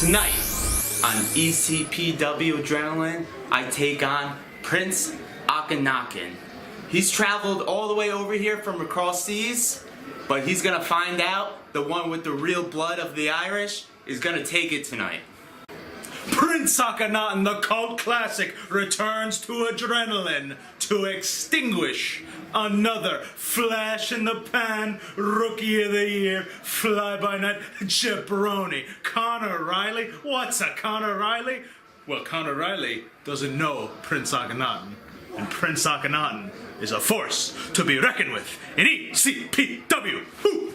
Tonight on ECPW Adrenaline, I take on Prince Akkanatan. He's traveled all the way over here from across seas, but he's gonna find out the one with the real blood of the Irish is gonna take it tonight. Prince Akkanatan, the cult classic, returns to Adrenaline to extinguish another flash in the pan Rookie of the Year, fly-by-night jabroni. Conor Reilly? What's a Conor Reilly? Well, Conor Reilly doesn't know Prince Akkanatan, and Prince Akkanatan is a force to be reckoned with in ECPW. Woo!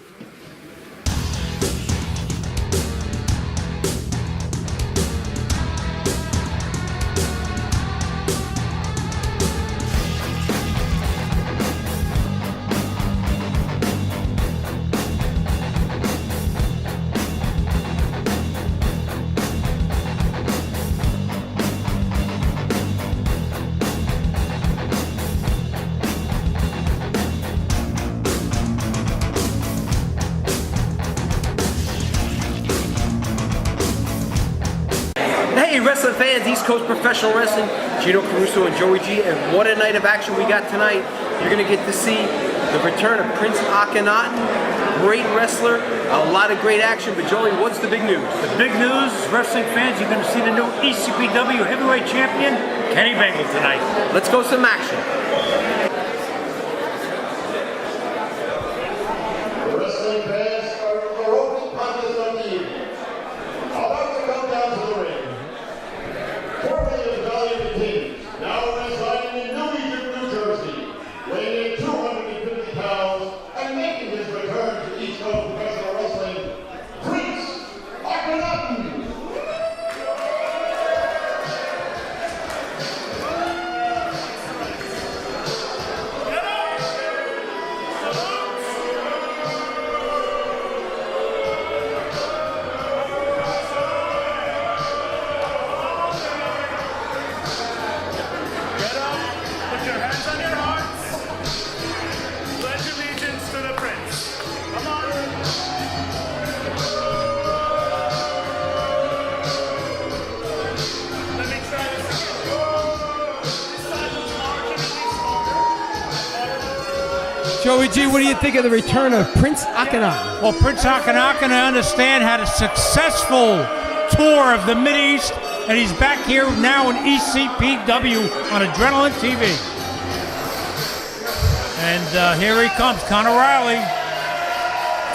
Hey wrestling fans, East Coast Professional Wrestling, Gino Caruso and Joey G, and what a night of action we got tonight. You're going to get to see the return of Prince Akkanatan, great wrestler, a lot of great action, but Joey, what's the big news? The big news, wrestling fans, you're going to see the new ECPW Heavyweight Champion, Kenny Bengal, tonight. Let's go some action. Wrestling fans are opening contest of the evening. About to come down to the ring. Formerly of Valiant Teams, now residing in New Egypt, New Jersey, weighing in 250 pounds and making his return to East Coast Professional Wrestling, Prince Akkanatan. Joey G, what do you think of the return of Prince Akkanatan? Well, Prince Akkanatan, I understand, had a successful tour of the Mideast, and he's back here now in ECPW on Adrenaline TV. And here he comes, Conor Reilly.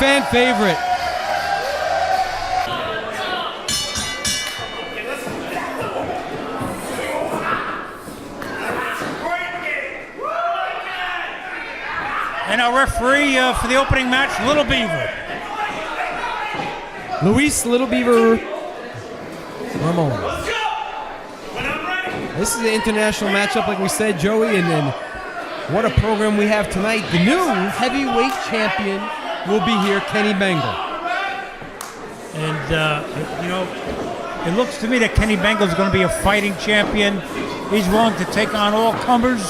Fan favorite. And our referee for the opening match, Little Beaver. Luis Little Beaver Ramon. This is an international matchup, like we said, Joey, and then what a program we have tonight. The new heavyweight champion will be here, Kenny Bengal. And, you know, it looks to me that Kenny Bengal is going to be a fighting champion. He's willing to take on all comers,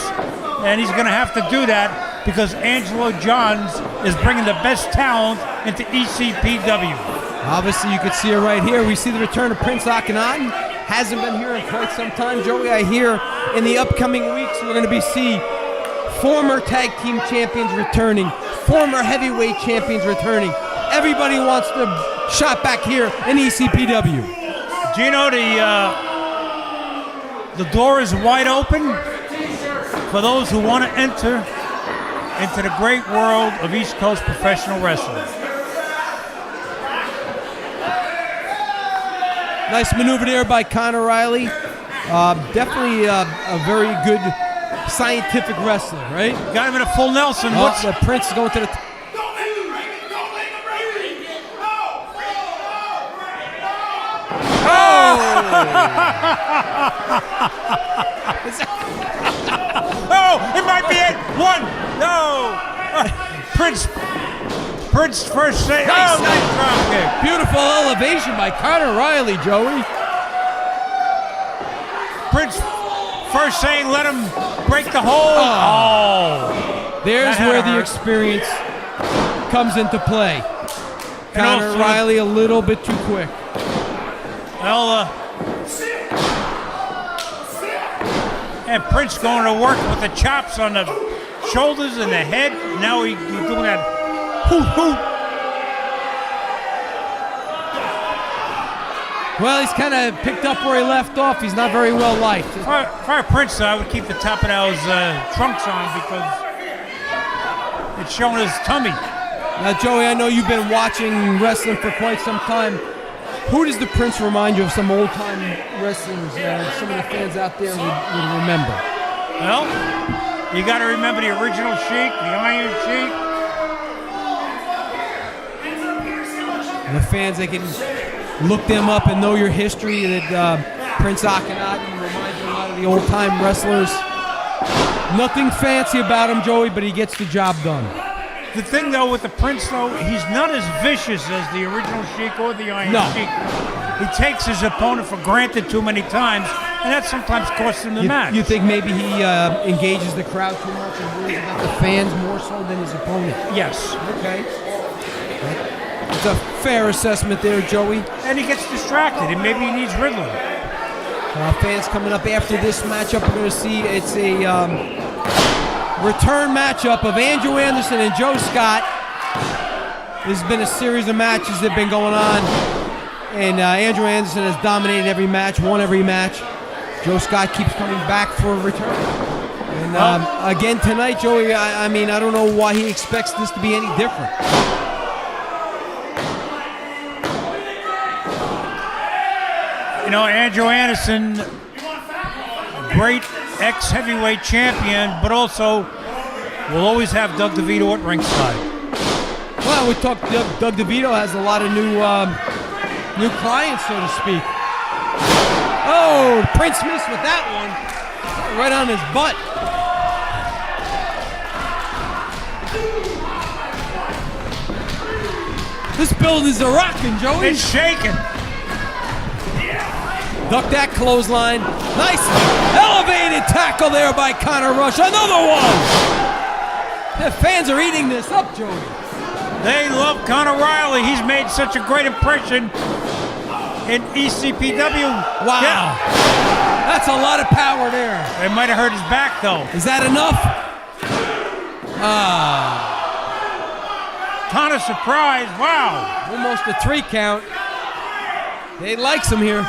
and he's going to have to do that because Angelo Johns is bringing the best talent into ECPW. Obviously, you could see it right here. We see the return of Prince Akkanatan. Hasn't been here in quite some time, Joey. I hear in the upcoming weeks we're going to be see former tag team champions returning, former heavyweight champions returning. Everybody wants the shot back here in ECPW. Gino, the door is wide open for those who want to enter into the great world of East Coast professional wrestling. Nice maneuver there by Conor Reilly. Definitely a very good scientific wrestler, right? Got him in a full Nelson. The Prince is going to the... Oh, it might be it. One. No. Prince first say. Nice. Oh, nice drop kick. Beautiful elevation by Conor Reilly, Joey. Prince first saying, let him break the hold. Oh. There's where the experience comes into play. Conor Reilly a little bit too quick. Well, and Prince going to work with the chops on the shoulders and the head. Now he's doing that hoot hoot. Well, he's kind of picked up where he left off. He's not very well liked. For Prince, I would keep the top of those trunks on because it's showing his tummy. Now, Joey, I know you've been watching wrestling for quite some time. Who does the Prince remind you of? Some old-time wrestlers some of the fans out there would remember? Well, you got to remember the original Sheik, the Iron Sheik. And the fans, they can look them up and know your history. That Prince Akkanatan reminds you a lot of the old-time wrestlers. Nothing fancy about him, Joey, but he gets the job done. The thing, though, with the Prince, though, he's not as vicious as the original Sheik or the Iron Sheik. He takes his opponent for granted too many times, and that sometimes costs him the match. You think maybe he engages the crowd too much and worries about the fans more so than his opponent? Yes. Okay. It's a fair assessment there, Joey. And he gets distracted, and maybe he needs Riddler. Fans coming up after this matchup, we're going to see it's a return matchup of Andrew Anderson and Joe Scott. This has been a series of matches that have been going on, and Andrew Anderson has dominated every match, won every match. Joe Scott keeps coming back for a return. And again tonight, Joey, I mean, I don't know why he expects this to be any different. You know, Andrew Anderson, great ex-heavyweight champion, but also will always have Doug DeVito at ringside. Well, we talked. Doug DeVito has a lot of new clients, so to speak. Oh, Prince missed with that one, right on his butt. This building's a rockin', Joey. It's shaking. Duck that clothesline. Nice elevated tackle there by Connor Rush. Another one. The fans are eating this up, Joey. They love Conor Reilly. He's made such a great impression in ECPW. Wow. Yeah. That's a lot of power there. It might have hurt his back, though. Is that enough? Ton of surprise. Wow. Almost a 3 count. They likes him here.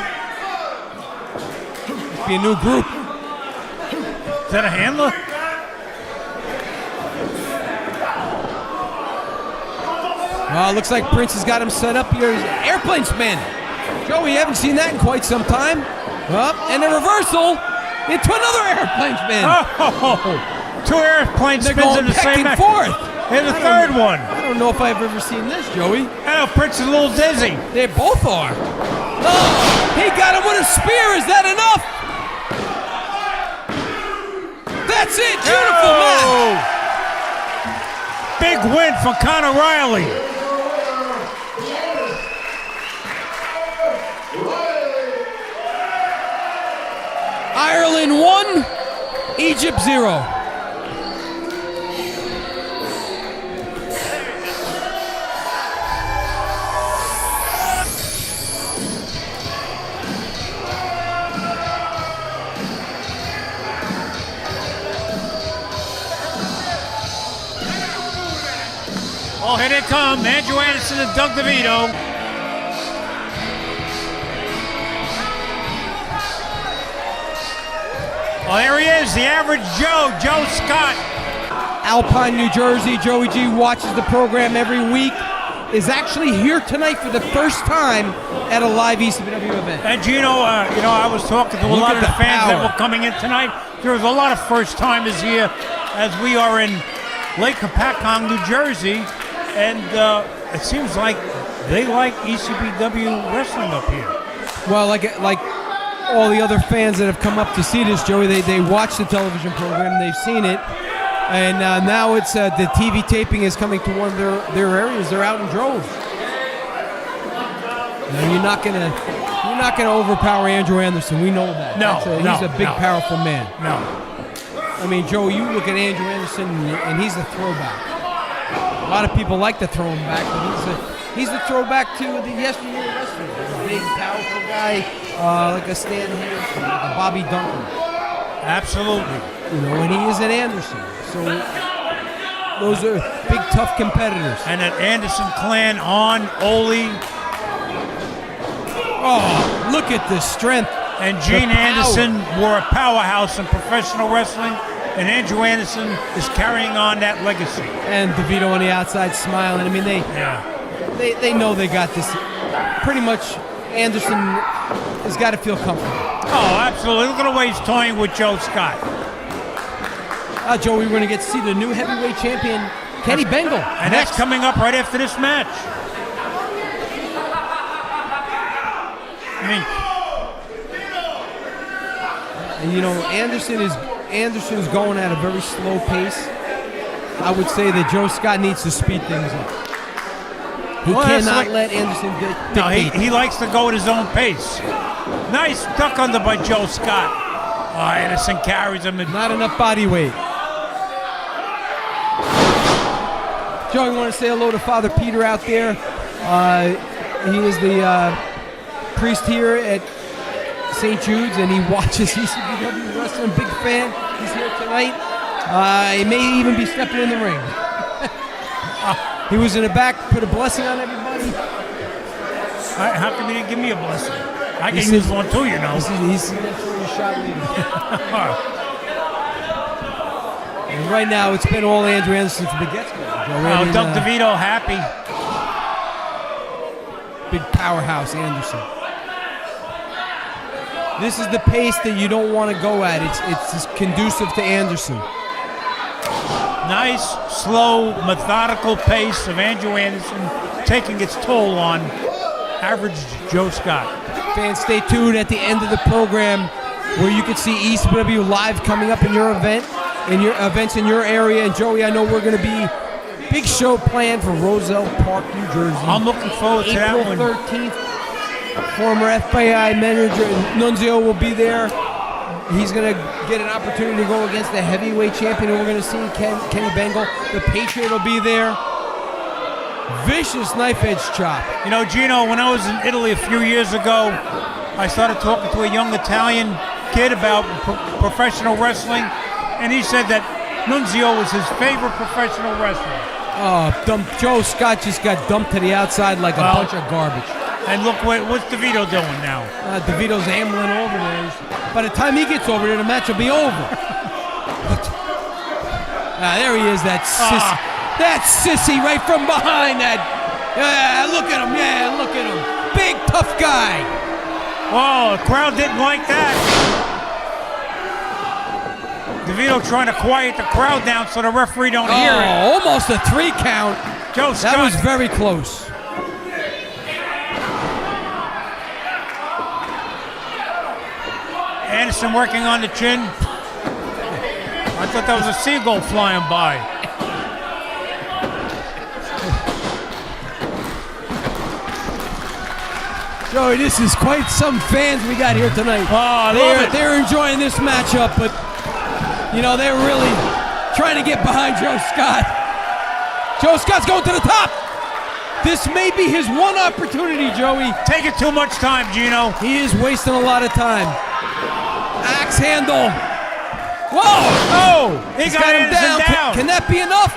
Must be a new group. Is that a handler? Well, looks like Prince has got him set up here. Airplane spin. Joey, you haven't seen that in quite some time. And a reversal into another airplane spin. Oh, 2 airplane They're spins going in the back same and match. forth. And the third one. I don't know if I've ever seen this, Joey. Oh, Prince is a little dizzy. They both are. Oh, he got him with a spear. Is that enough? That's it. Beautiful match. Big win for Conor Reilly. Ireland 1, Egypt 0. Oh, here they come. Andrew Anderson and Doug DeVito. Oh, there he is, the average Joe, Joe Scott. Alpine, New Jersey. Joey G watches the program every week. Is actually here tonight for the first time at a live ECPW event. And I was talking to a lot of the fans that were coming in tonight. There was a lot of first timers here, as we are in Lake Kapakong, New Jersey, and it seems like they like ECPW wrestling up here. Well, like all the other fans that have come up to see this, Joey, they watch the television program, they've seen it, and now it's the TV taping is coming to one of their areas. They're out in droves. Now, you're not gonna overpower Andrew Anderson. We know that. He's a big, powerful man. No. I mean, Joe, you look at Andrew Anderson, and he's a throwback. A lot of people like to throw him back, but he's a throwback to the yesteryear wrestling. He's a big, powerful powerful guy, like a Stan Hansen, like a Bobby Duncan. Absolutely. You know, and he is at Anderson. So those are big, tough competitors. And an Anderson clan on Ole. Oh, look at the strength. And Gene The power. Anderson were a powerhouse in professional wrestling, and Andrew Anderson is carrying on that legacy. And DeVito on the outside smiling. I mean, they know they got this. Pretty much, Anderson has got to feel comfortable. Oh, absolutely. Look at the way he's toying with Joe Scott. Joey, we're going to get to see the new heavyweight champion, Kenny Bengal. And that's coming up right after this match. I mean, and you know, Anderson's going at a very slow pace. I would say that Joe Scott needs to speed things up. He cannot let Anderson dictate. No, he likes to go at his own pace. Nice duck under by Joe Scott. Oh, Anderson carries him. Not enough body weight. Joe, you want to say hello to Father Peter out there. He is the priest here at St. Jude's, and he watches ECPW wrestling. Big fan. He's here tonight. He may even be stepping in the ring. He was in the back, put a blessing on everybody. How come he didn't give me a blessing? I can use one too, you know. He's your shot leader. And right now, it's been all Andrew Anderson from the get-go. Oh, Doug DeVito happy. Big powerhouse, Anderson. This is the pace that you don't want to go at. It's conducive to Anderson. Nice, slow, methodical pace of Andrew Anderson taking its toll on average Joe Scott. Fans, stay tuned at the end of the program where you can see ECPW live coming up in your event, in your events in your area. And Joey, I know we're going to be big show planned for Roselle Park, New Jersey. I'm looking forward to that one. April 13th. Former FBI manager Nunzio will be there. He's going to get an opportunity to go against the heavyweight champion, and we're going to see Kenny Bengal. The Patriot will be there. Vicious knife edge chop. You know, Gino, when I was in Italy a few years ago, I started talking to a young Italian kid about professional wrestling, and he said that Nunzio was his favorite professional wrestler. Oh, Joe Scott just got dumped to the outside like a bunch of garbage. And look, what's DeVito doing now? DeVito's ambling over there. By the time he gets over there, the match will be over. There he is, that sissy. That sissy right from behind that. Yeah, look at him. Yeah, look at him. Big, tough guy. Oh, the crowd didn't like that. DeVito trying to quiet the crowd down so the referee don't hear it. Almost a 3 count. Joe Scott. That was very close. Anderson working on the chin. I thought that was a seagull flying by. Joey, this is quite some fans we got here tonight. Oh, they're enjoying this matchup, but you know, they're really trying to get behind Joe Scott. Joe Scott's going to the top. This may be his one opportunity, Joey. Taking too much time, Gino. He is wasting a lot of time. Axe handle. Whoa! Oh! He got him down. Can that be enough?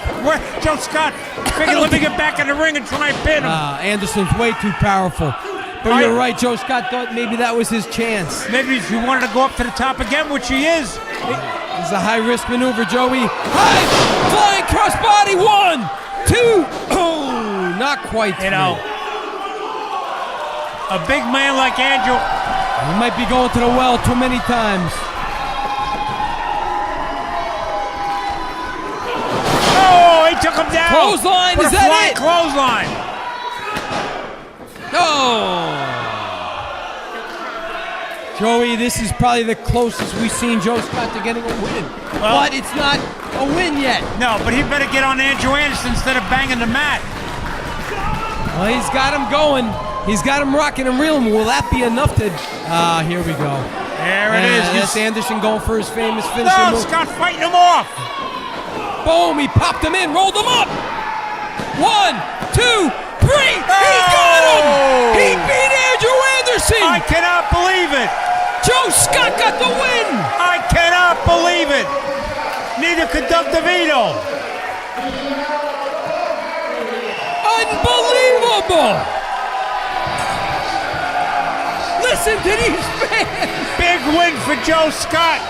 Joe Scott figured, let me get back in the ring and try and pin him. Anderson's way too powerful. But you're right, Joe Scott thought maybe that was his chance. Maybe he wanted to go up to the top again, which he is. This is a high-risk maneuver, Joey. High flying crossbody. 1, 2. Oh, not quite. You know, a big man like Andrew. He might be going to the well too many times. Oh, he took him down. Clothesline, is that it? Clothesline. Oh. Joey, this is probably the closest we've seen Joe Scott to getting a win. Well, but it's not a win yet. No, but he better get on Andrew Anderson instead of banging the mat. Well, he's got him going. He's got him rocking and reeling. Will that be enough to... here we go. There it is. That's Anderson going for his famous finisher move. Scott fighting him off. Boom, he popped him in, rolled him up. 1, 2, 3. He got him. He beat Andrew Anderson. I cannot believe it. Joe Scott got the win. I cannot believe it. Neither could Doug DeVito. Unbelievable. Listen to these fans. Big win for Joe Scott.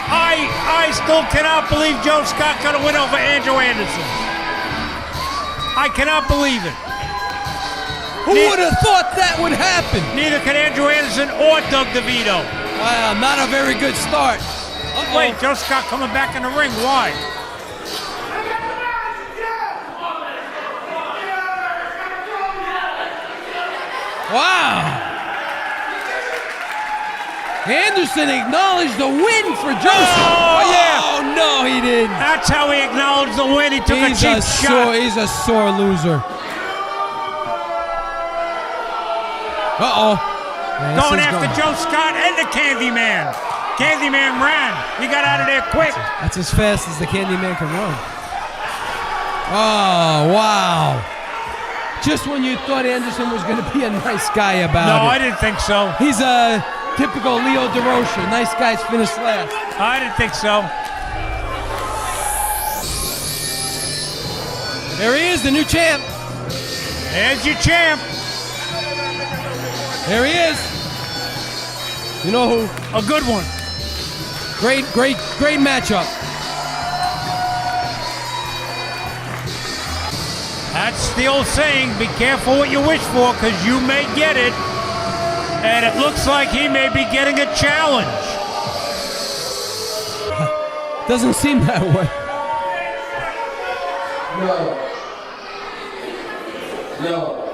I still cannot believe Joe Scott got a win over Andrew Anderson. I cannot believe it. Who would have thought that would happen? Neither can Andrew Anderson or Doug DeVito. Wow, not a very good start. Wait, Joe Scott coming back in the ring. Why? Wow. Anderson acknowledged the win for Joseph. Oh, yeah. Oh, no, he didn't. That's how he acknowledged the win. He took a cheap shot. He's a sore loser. Uh-oh. Going after Joe Scott and the Candyman. Candyman ran. He got out of there quick. That's as fast as the Candyman can run. Oh, wow. Just when you thought Anderson was going to be a nice guy about it. No, I didn't think so. He's a typical Leo DeRocha. Nice guys finish last. I didn't think so. There he is, the new champ. There's your champ. There he is. You know who? A good one. Great matchup. That's the old saying, be careful what you wish for, because you may get it. And it looks like he may be getting a challenge. Doesn't seem that way. No.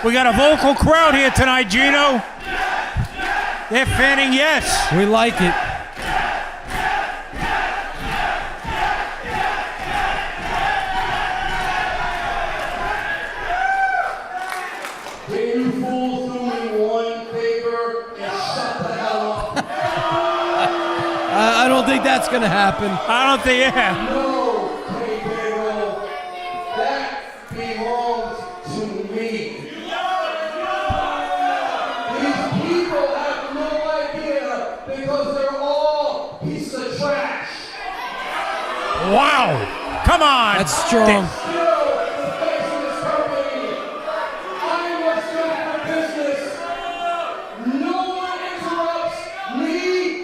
We got a vocal crowd here tonight, Gino. They're fanning yes. We like it. Can you fools do me one favor and shut the hell up? I don't think that's going to happen. I don't think, yeah. No, K-Payroll. That belongs to me. These people have no idea because they're all pieces of trash. Wow. Come on. That's strong. No one interrupts me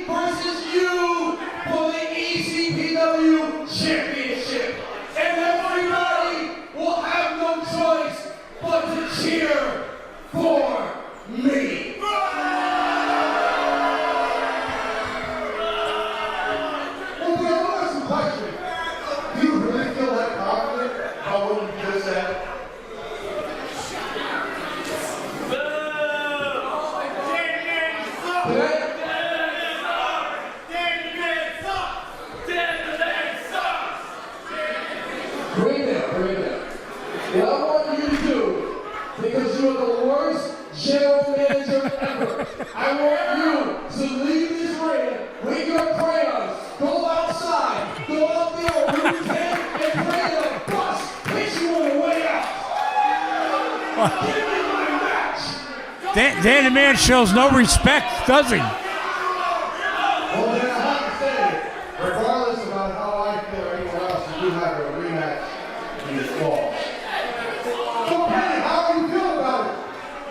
versus you for the ECPW Championship. And everybody will have no choice but to cheer for me. Well, Bill, I'll ask you a question. Do you really feel that confident about what you just said? Bring it down. What I want you to do, because you're the worst general manager ever, I want you to leave this ring with your crayons. Go outside. Go out there on Route 10 and pray the bus hit you on the way out. Give me my match. Danny Man shows no respect, does he? Well, then I have to say, regardless about how I feel or anyone else, you do have a rematch in this fall. So, Penny, how do you feel about it?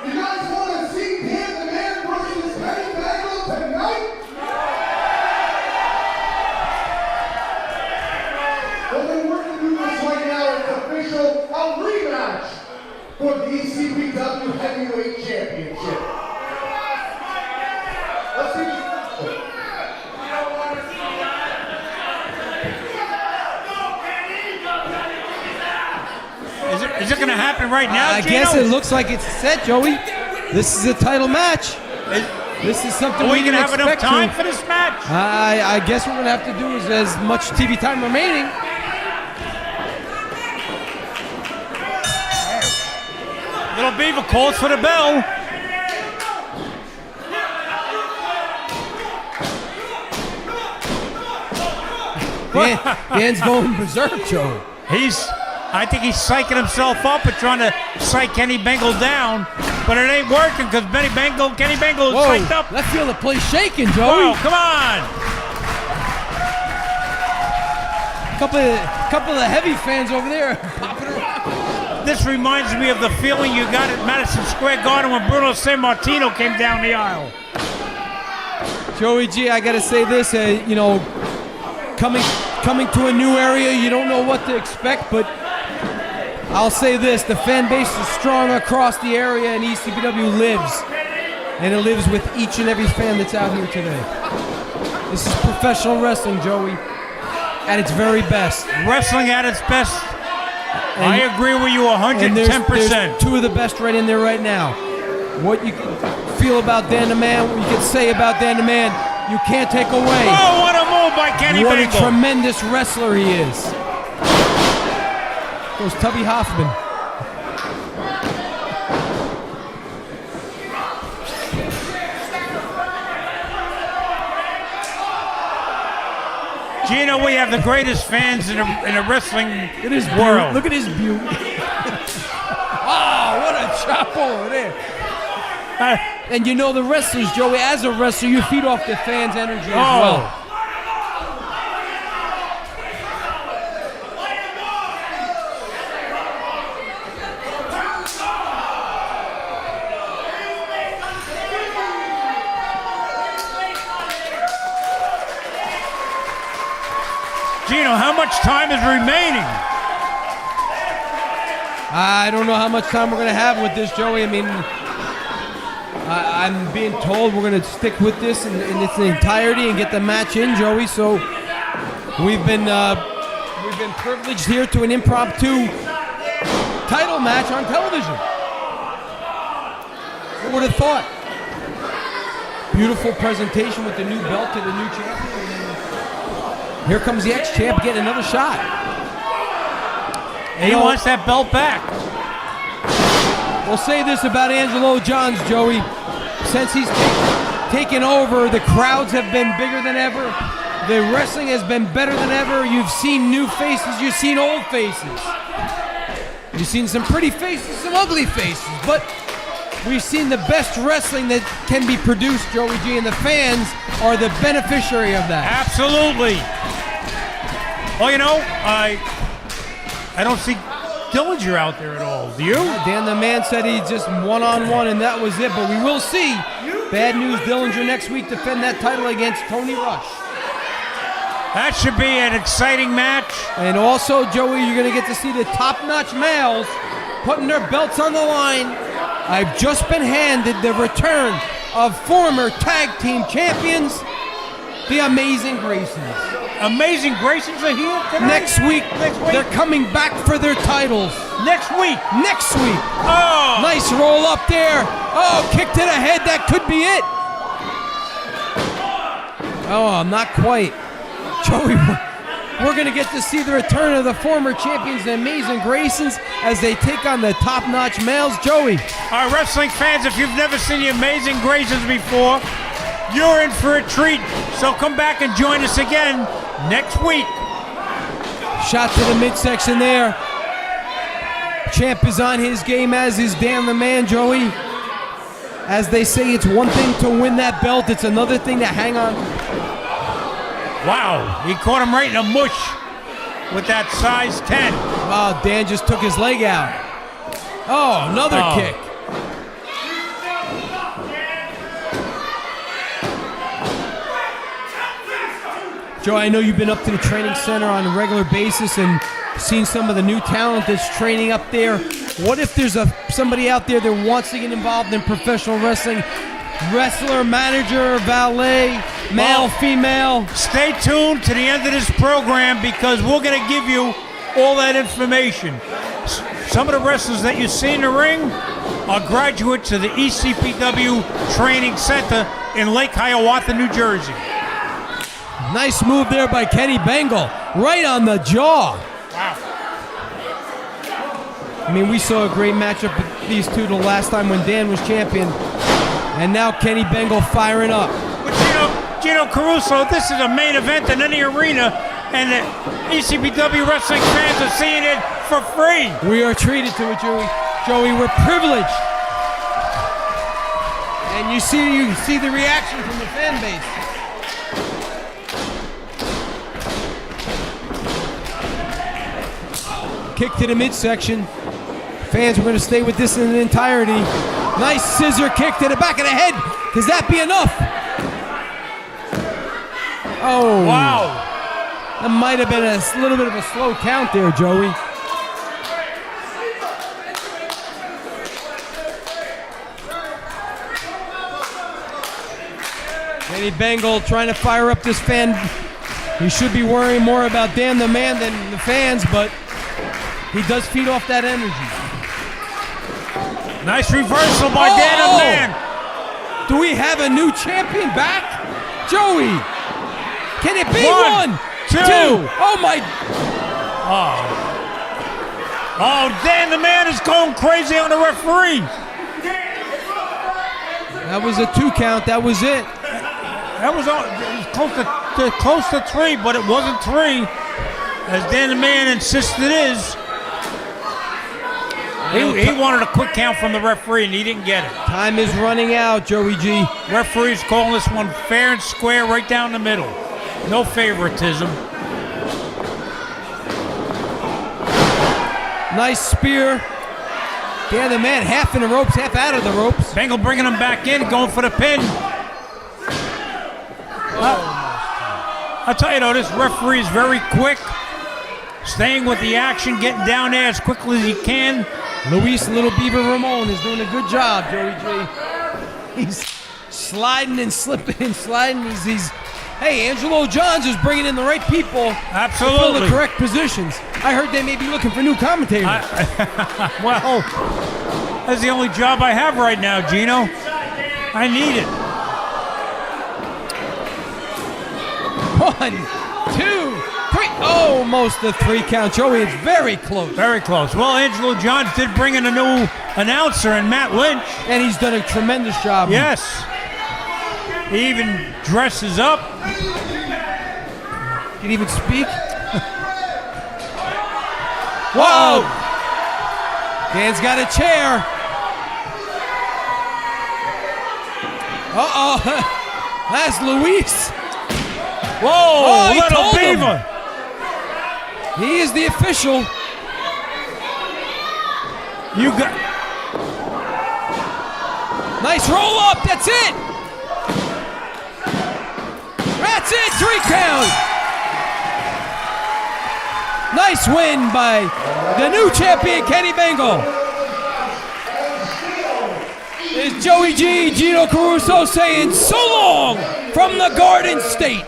You guys want to see Dan the Man versus Penny Bengal tonight? Well, then we're going to do this right now. It's official, a rematch for the ECPW Heavyweight Championship. Let's see. Is it going to happen right now, I Gino? guess it looks like it's set, Joey. This is a title match. This is something Are we we going to didn't have enough expect time to. for this match? I guess what we're going to have to do is as much TV time remaining. Little Beaver calls for the bell. Dan's going berserk, Joe. I think he's psyching himself up and trying to psych Kenny Bengal down, but it ain't working because Kenny Bengal is psyched up. Let's feel the place shaking, Joey. Whoa, come on. Couple of heavy fans over there popping around. This reminds me of the feeling you got at Madison Square Garden when Bruno Sammartino came down the aisle. Joey G, I gotta say this, coming to a new area, you don't know what to expect, but I'll say this, the fan base is strong across the area and ECPW lives. And it lives with each and every fan that's out here today. This is professional wrestling, Joey, at its very best. Wrestling at its best. I agree with you 110%. And there's two of the best right in there right now. What you can feel about Dan the Man, what you can say about Dan the Man, you can't take away. Oh, what a move by Kenny What Bengal. a tremendous wrestler he is. Goes Tubby Hoffman. Gino, we have the greatest fans in the wrestling world. Look at his beauty. Oh, what a chop over there. And you know the wrestlers, Joey, as a wrestler, you feed off the fans' energy as well. Gino, how much time is remaining? I don't know how much time we're going to have with this, Joey. I mean, I'm being told we're going to stick with this in its entirety and get the match in, Joey. So we've been privileged here to an impromptu title match on television. Who would have thought? Beautiful presentation with the new belt to the new champion. Here comes the ex-champ getting another shot. He wants that belt back. We'll say this about Angelo Johns, Joey. Since he's taken over, the crowds have been bigger than ever. The wrestling has been better than ever. You've seen new faces. You've seen old faces. You've seen some pretty faces, some ugly faces. But we've seen the best wrestling that can be produced, Joey G, and the fans are the beneficiary of that. Absolutely. Well, you know, I don't see Dillinger out there at all. Do you? Dan the Man said he just one-on-one and that was it, but we will see. Bad news, Dillinger next week defend that title against Tony Rush. That should be an exciting match. And also, Joey, you're going to get to see the top-notch males putting their belts on the line. I've just been handed the return of former tag team champions, the Amazing Graysons. Amazing Graysons are here tonight? Next week, they're coming back for their titles. Next week? Next week. Oh! Nice roll up there. Oh, kick to the head. That could be it. Oh, not quite. Joey, we're going to get to see the return of the former champions, the Amazing Graysons, as they take on the top-notch males. Joey. Our wrestling fans, if you've never seen the Amazing Graysons before, you're in for a treat. So come back and join us again next week. Shot to the midsection there. Champ is on his game, as is Dan the Man, Joey. As they say, it's one thing to win that belt, it's another thing to hang on. Wow, he caught him right in the mush with that size 10. Wow, Dan just took his leg out. Oh, another kick. Joe, I know you've been up to the training center on a regular basis and seen some of the new talent that's training up there. What if there's somebody out there that wants to get involved in professional wrestling? Wrestler, manager, valet, male, female. Stay tuned to the end of this program because we're going to give you all that information. Some of the wrestlers that you see in the ring are graduates of the ECPW Training Center in Lake Hiawatha, New Jersey. Nice move there by Kenny Bengal, right on the jaw. Wow. I mean, we saw a great matchup with these two the last time when Dan was champion. And now Kenny Bengal firing up. But Gino Caruso, this is a main event in any arena. and the ECPW wrestling fans are seeing it for free. We are treated to it, Joey. Joey, we're privileged. And you see the reaction from the fan base. Kick to the midsection. Fans are going to stay with this in entirety. Nice scissor kick to the back of the head. Does that be enough? Oh. Wow. That might have been a little bit of a slow count there, Joey. Kenny Bengal trying to fire up this fan. He should be worrying more about Dan the Man than the fans, but he does feed off that energy. Nice reversal by Dan the Man. Do we have a new champion back? Joey, can it be one, two? Oh my. Oh, Dan the Man is going crazy on the referee. That was a 2 count. That was it. That was close to 3, but it wasn't 3, as Dan the Man insisted it is. He wanted a quick count from the referee, and he didn't get it. Time is running out, Joey G. Referee's calling this one fair and square right down the middle. No favoritism. Nice spear. Dan the Man half in the ropes, half out of the ropes. Bengal bringing him back in, going for the pin. I'll tell you though, this referee is very quick, staying with the action, getting down there as quickly as he can. Luis Little Beaver Ramon is doing a good job, Joey G. He's sliding and slipping and sliding. Hey, Angelo Johns is bringing in the right people. Absolutely. To fill the correct positions. I heard they may be looking for new commentators. Well, that's the only job I have right now, Gino. I need it. 1, 2, 3. Almost a 3 count. Joey, it's very close. Very close. Well, Angelo Johns did bring in a new announcer in Matt Lynch. And he's done a tremendous job. Yes. He even dresses up. Can even speak. Whoa! Dan's got a chair. Uh-oh. That's Luis. Whoa, Little Beaver. He is the official. You got... Nice roll up, that's it. That's it, 3 count. Nice win by the new champion, Kenny Bengal. It's Joey G, Gino Caruso saying so long from the Garden State.